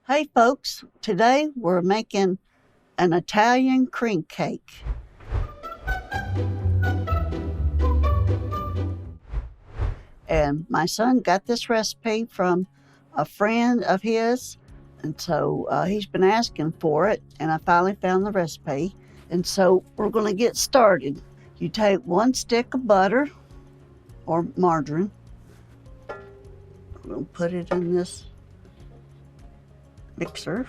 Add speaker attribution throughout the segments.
Speaker 1: Hey folks, today we're making an Italian cream cake. And my son got this recipe from a friend of his, and so he's been asking for it, and I finally found the recipe. And so we're going to get started. You take 1 stick of butter or margarine. We're going to put it in this mixer,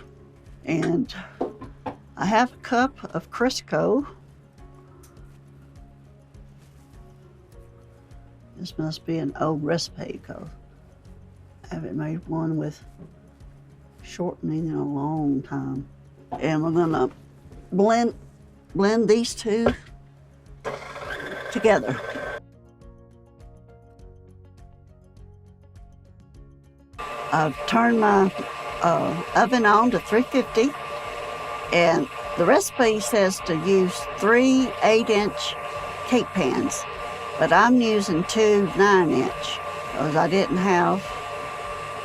Speaker 1: and a 1/2 cup of Crisco. This must be an old recipe because I haven't made one with shortening in a long time. And we're gonna blend these two together. I've turned my oven on to 350, and the recipe says to use 3 8-inch cake pans, but I'm using 2 9-inch because I didn't have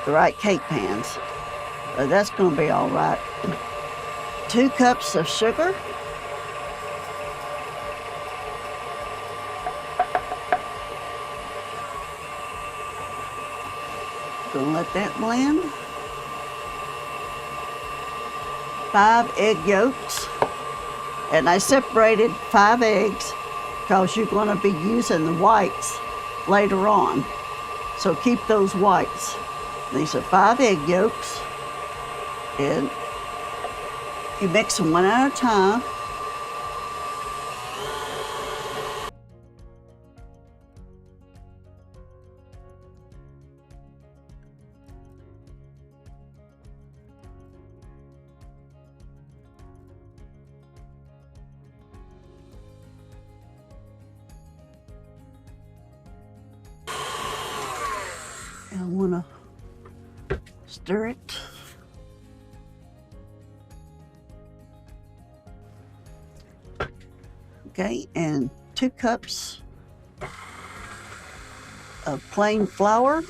Speaker 1: the right cake pans. So that's going to be all right. 2 cups of sugar. Gonna let that blend. 5 egg yolks, and I separated 5 eggs because you're going to be using the whites later on. So keep those whites. These are 5 egg yolks, and you mix them one at a time. And I want to stir it. Okay, and 2 cups of plain flour.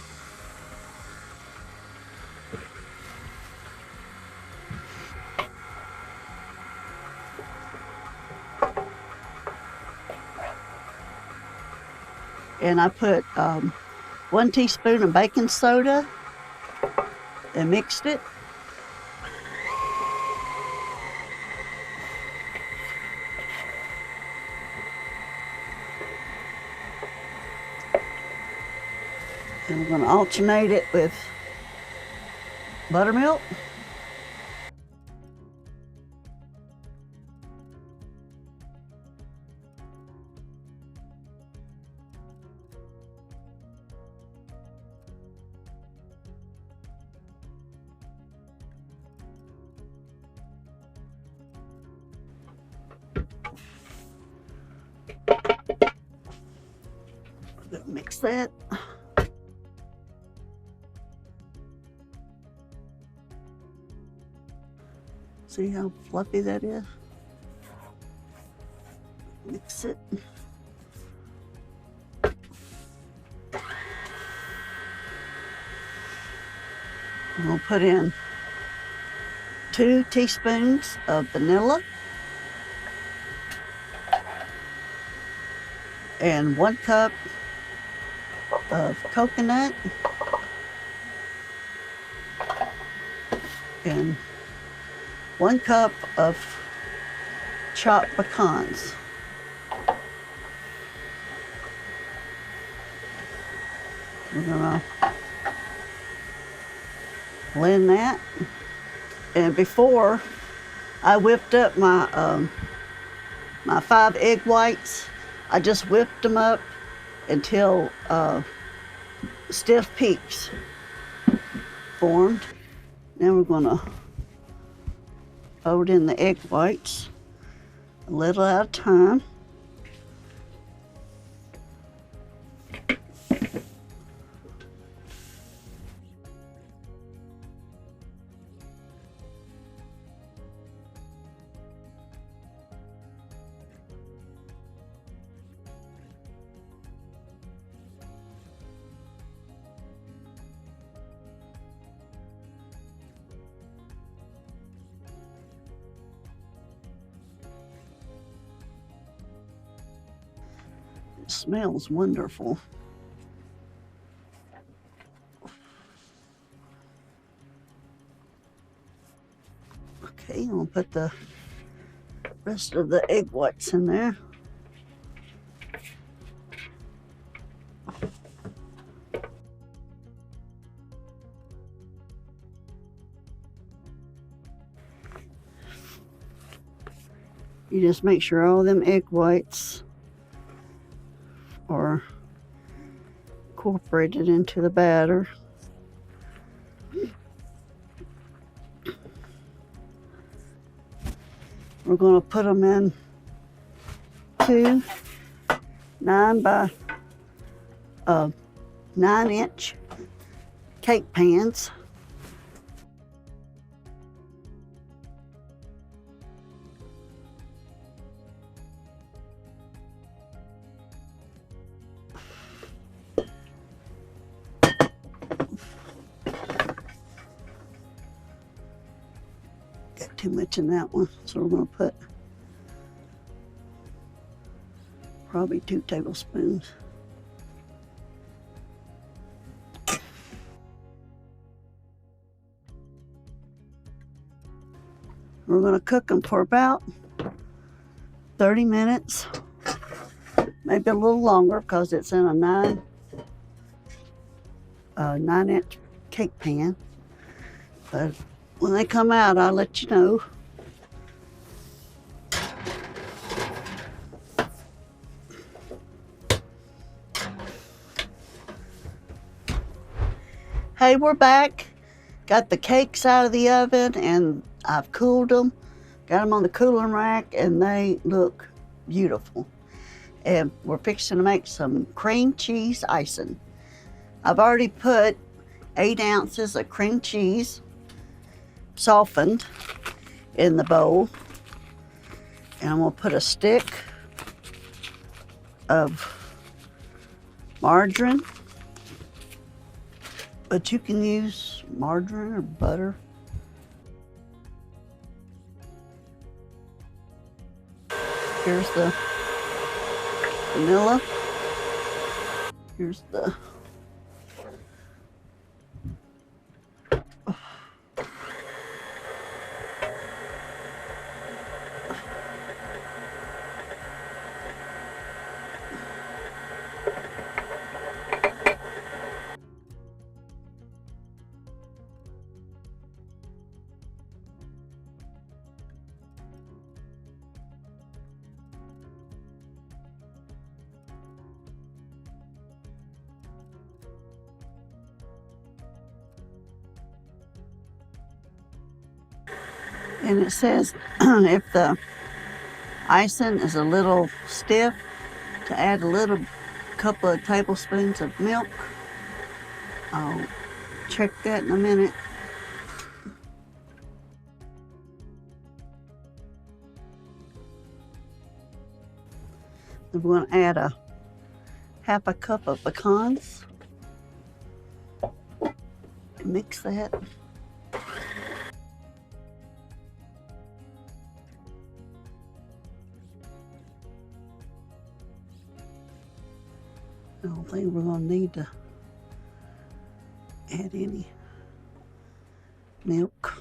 Speaker 1: And I put 1 teaspoon of baking soda and mixed it. And we're going to alternate it with buttermilk. Mix that. See how fluffy that is? Mix it. We'll put in 2 teaspoons of vanilla and 1 cup of coconut and 1 cup of chopped pecans. We're gonna blend that. And before I whipped up my my 5 egg whites, I just whipped them up until stiff peaks formed. Now we're gonna fold in the egg whites a little at a time. Smells wonderful. Okay, I'm gonna put the rest of the egg whites in there. You just make sure all them egg whites are incorporated into the batter. We're going to put them in 2 9 by 9-inch cake pans. Got too much in that one, so we're going to put probably 2 tablespoons. We're going to cook them for about 30 minutes, maybe a little longer because it's in a 9-inch cake pan. But when they come out, I'll let you know. Hey, we're back. Got the cakes out of the oven and I've cooled them. Got them on the cooling rack and they look beautiful. And we're fixing to make some cream cheese icing. I've already put 8 ounces of cream cheese softened in the bowl. And I'm gonna put a stick of margarine. But you can use margarine or butter. Here's the vanilla. Here's the and it says if the icing is a little stiff, to add a little couple of tablespoons of milk. I'll check that in a minute. I'm going to add a half a cup of pecans. Mix that. I don't think we're going to need to add any milk.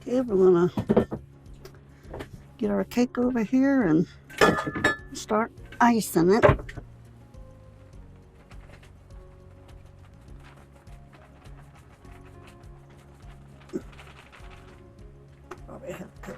Speaker 1: Okay, we're going to get our cake over here and start icing it. Probably have to cut.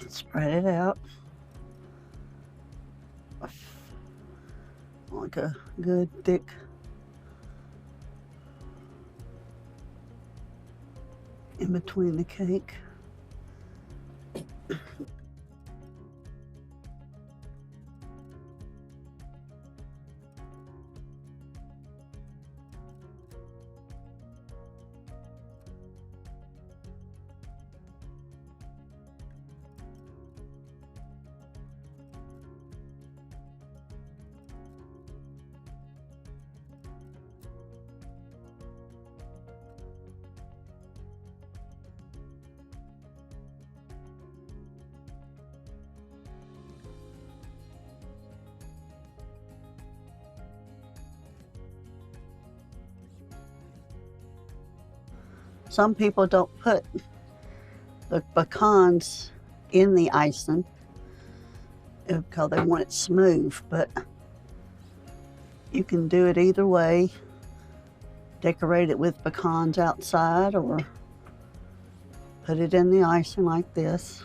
Speaker 1: Spread it out like a good thick in between the cake. Some people don't put the pecans in the icing because they want it smooth, but you can do it either way. Decorate it with pecans outside or put it in the icing like this.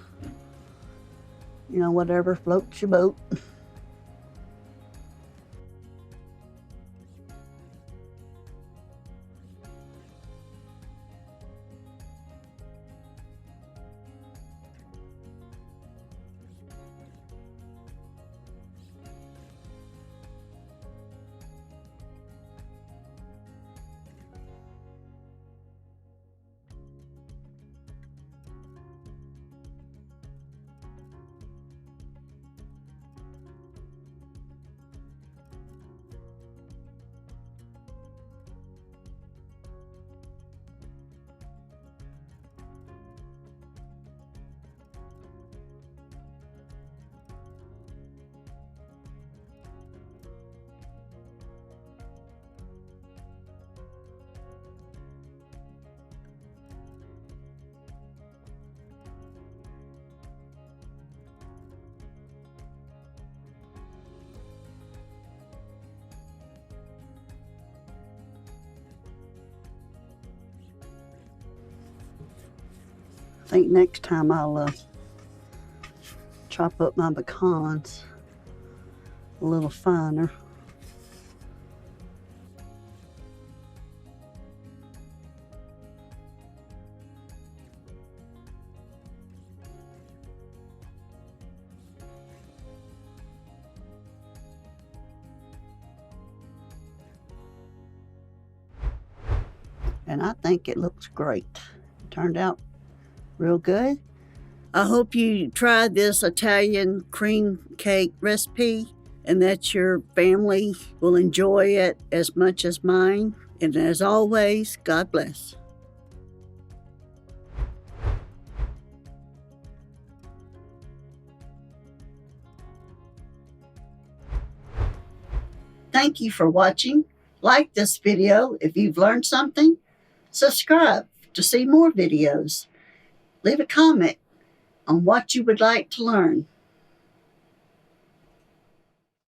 Speaker 1: You know, whatever floats your boat. I think next time I'll chop up my pecans a little finer. And I think it looks great. It turned out real good. I hope you try this Italian cream cake recipe and that your family will enjoy it as much as mine. And as always, God bless. Thank you for watching. Like this video if you've learned something. Subscribe to see more videos. Leave a comment on what you would like to learn.